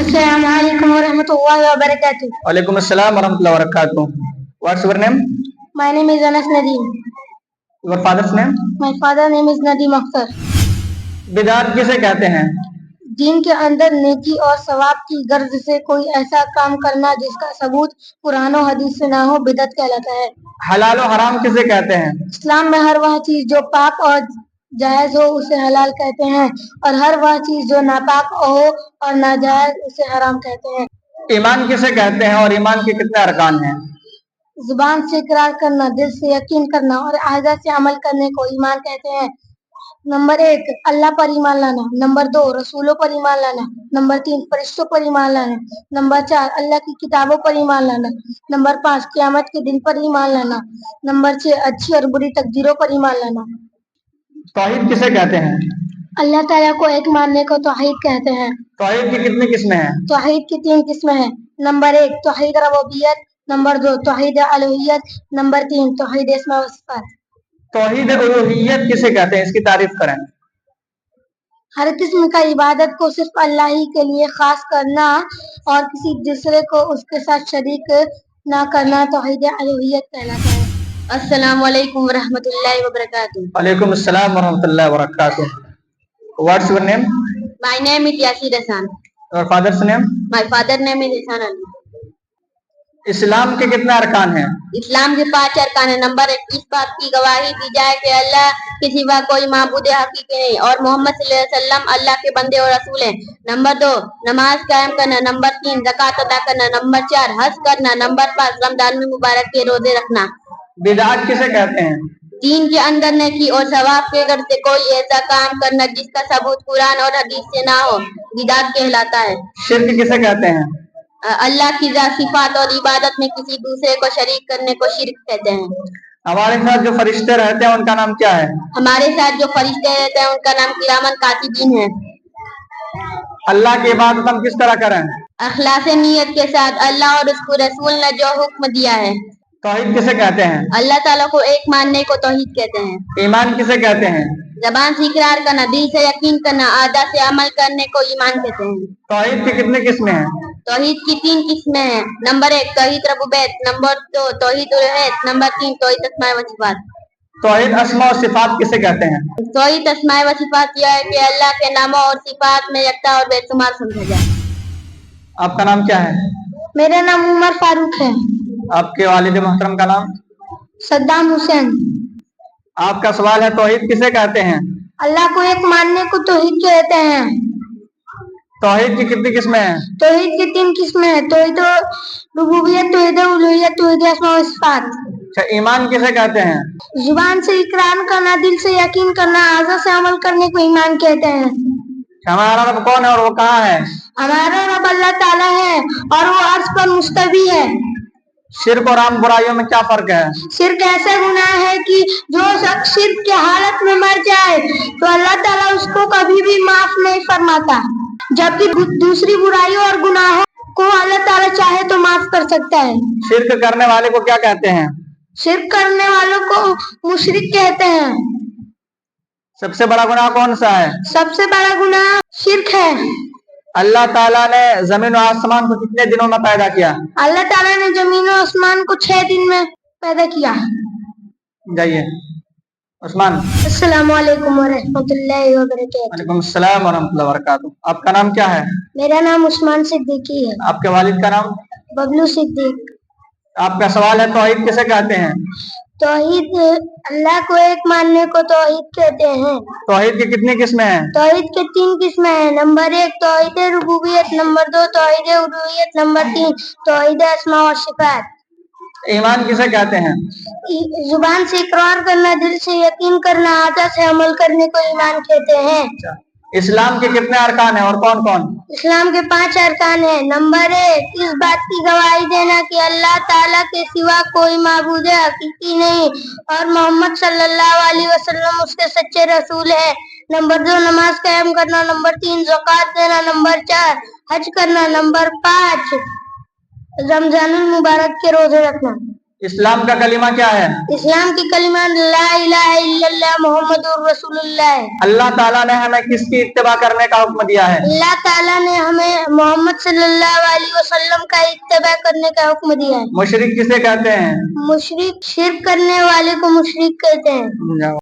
Assalamu alaikum warahmatullahi wabarakatuh. Walaikum assalam warahmatullahi wabarakatuh. What's your name? My name is Anas Nadeem. Your father's name? My father name is Nadeem Akhtar. बिदात किसे कहते हैं? दीन के अंदर नेकी और सवाब की गर्ज से कोई ऐसा काम करना जिसका सबूत कुरान और हदीस से ना हो बिदअत कहलाता है। हलाल और हराम किसे कहते हैं? इस्लाम में हर वह चीज जो पाक और जायज हो उसे हलाल कहते हैं और हर वह चीज जो नापाक हो और नाजायज उसे हराम कहते हैं। ईमान किसे कहते हैं और ईमान के कितने अरकान हैं? जुबान से इकरार करना, दिल से यकीन करना और आज़ा से अमल करने को ईमान कहते हैं। नंबर 1 अल्लाह पर ईमान लाना, नंबर 2 रसूलों पर ईमान लाना, नंबर 3 फरिश्तों पर ईमान लाना, नंबर 4 अल्लाह की किताबों पर ईमान लाना, नंबर 5 क़यामत के दिन पर ईमान लाना, नंबर 6 अच्छी और बुरी तकदीरों पर ईमान लाना। तौहीद किसे कहते हैं? अल्लाह ताला को एक मानने को तौहीद कहते हैं। तौहीद की कितनी किस्में हैं? तौहीद की 3 किस्में हैं। नंबर 1 तौहीद रुबूबियत, नंबर 2 तौहीद अलूहियत, नंबर 3 तौहीद अस्मा व सिफात। तौहीद उलूहियत किसे कहते हैं? इसकी तारीफ करें। हर किस्म का इबादत को सिर्फ अल्लाह ही के लिए खास करना और किसी दूसरे को उसके साथ शरीक ना करना तौहीद अलूहियत कहलाता है। अस्सलाम वालेकुम रहमतुल्लाहि व बरकातुहू। वालेकुम अस्सलाम वरहमतुल्लाहि वबरकातुहू. What's your name? My name is Yasir Hasan. Your father's name? My father name is Ihsan Ali. इस्लाम के कितने अरकान हैं? इस्लाम के 5 अरकान है। नंबर 1 इस बात की गवाही दी जाए कि अल्लाह के सिवा कोई माबूद हकीकी नहीं और मोहम्मद सल्लल्लाहु अलैहि वसल्लम अल्लाह के बंदे और रसूल हैं। नंबर 2 नमाज कायम करना, नंबर 3 ज़कात अदा करना, नंबर 4 हज करना, नंबर 5 रमजान में मुबारक के रोजे रखना। बिदअत किसे कहते हैं? दीन के अंदर नेकी और सवाब के घर से कोई ऐसा काम करना जिसका सबूत कुरान और हदीस से ना हो बिदअत कहलाता है। शिर्क किसे कहते हैं? अल्लाह की ज़ात सिफात और इबादत में किसी दूसरे को शरीक करने को शिर्क कहते हैं। हमारे साथ जो फरिश्ते रहते हैं उनका नाम क्या है? हमारे साथ जो फरिश्ते रहते हैं उनका नाम किरामन कातिबीन है। अल्लाह की इबादत हम किस तरह करें? अखलास नियत के साथ अल्लाह और उसके रसूल ने जो हुक्म दिया है। तौहीद किसे कहते हैं? अल्लाह ताला को एक मानने को तौहीद कहते हैं। ईमान किसे कहते हैं? जबान से इकरार करना, दिल से यकीन करना, आदा से अमल करने को ईमान कहते हैं। तौहीद की कितनी किस्में हैं? तौहीद की 3 किस्में हैं। नंबर 1 तौहीद रुबूबियत, नंबर 2 तौहीद उलूहियत, नंबर 3 तौहीद अस्मा व सिफात। तौहीद अस्मा और सिफात किसे कहते हैं? तौहीद अस्मा व सिफात यह है कि अल्लाह के नामों और सिफात में यकता और बेशुमार समझा जाए। आपका नाम क्या है? मेरा नाम उमर फारूक है। आपके वालिद मोहतरम का नाम? सद्दाम हुसैन। आपका सवाल है तौहीद किसे कहते हैं? अल्लाह को एक मानने को तौहीद कहते हैं। तौहीद की कितनी किस्में हैं? तौहीद की 3 किस्में हैं। तौहीद रुबूबियत, तौहीद उलूहियत, तौहीद अस्मा व सिफात। अच्छा, ईमान किसे कहते हैं? जुबान से इकरार करना, दिल से यकीन करना, आज़ा से अमल करने को ईमान कहते हैं। हमारा रब कौन है और वो कहाँ है? हमारा रब अल्लाह ताला है और वो अर्श पर मुस्तवी है। शिर्क और आम बुराइयों में क्या फर्क है? शिर्क ऐसा गुनाह है कि जो शख्स शिर्क की हालत में मर जाए तो अल्लाह ताला उसको कभी भी माफ नहीं फरमाता, जबकि दूसरी बुराइयों और गुनाहों को अल्लाह ताला चाहे तो माफ कर सकता है। शिर्क करने वाले को क्या कहते हैं? शिर्क करने वालों को मुशरिक कहते हैं। सबसे बड़ा गुनाह कौन सा है? सबसे बड़ा गुनाह शिर्क है। अल्लाह ताला ने जमीन और आसमान को कितने दिनों में पैदा किया? अल्लाह ताला ने जमीन और आसमान को 6 दिन में पैदा किया। जाइए उस्मान। अस्सलाम वालेकुम वरहमतुल्लाहि वबरकातुहू। वालेकुम अस्सलाम वरहमतुल्लाहि वबरकातुहू। आपका नाम क्या है? मेरा नाम उस्मान सिद्दीकी है। आपके वालिद का नाम? बबलू सिद्दीक। आपका सवाल है तौहीद किसे कहते हैं? तौहीद अल्लाह को एक मानने को तौहीद कहते हैं। तौहीद की कितनी किस्में हैं? तौहीद के 3 किस्में हैं। नंबर 1 तौहीद रुबूबियत, नंबर 2 तौहीद उलूहियत, नंबर 3 तौहीद अस्मा व सिफात। ईमान किसे कहते हैं? जुबान से इकरार करना, दिल से यकीन करना, आज़ा से अमल करने को ईमान कहते हैं। इस्लाम के कितने अरकान हैं और कौन कौन? इस्लाम के 5 अरकान हैं। नंबर 1 इस बात की गवाही देना कि अल्लाह ताला के सिवा कोई माबूद हकीकी नहीं और मोहम्मद सल्लल्लाहु अलैहि वसल्लम उसके सच्चे रसूल हैं। नंबर 2 नमाज कायम करना, नंबर 3 ज़कात देना, नंबर 4 हज करना, नंबर 5 रमजानुल मुबारक के रोजे रखना। इस्लाम का कलिमा क्या है? इस्लाम की कलिमा ला इलाहा इल्लल्लाह मुहम्मदुर रसूलुल्लाह है। अल्लाह ताला ने हमें किसकी इत्तिबा करने का हुक्म दिया है? अल्लाह ताला ने हमें मोहम्मद सल्लल्लाहु अलैहि वसल्लम का इत्तिबा करने का हुक्म दिया है। मुशरिक किसे कहते हैं? मुशरिक शिर्क करने वाले को मुशरिक कहते हैं।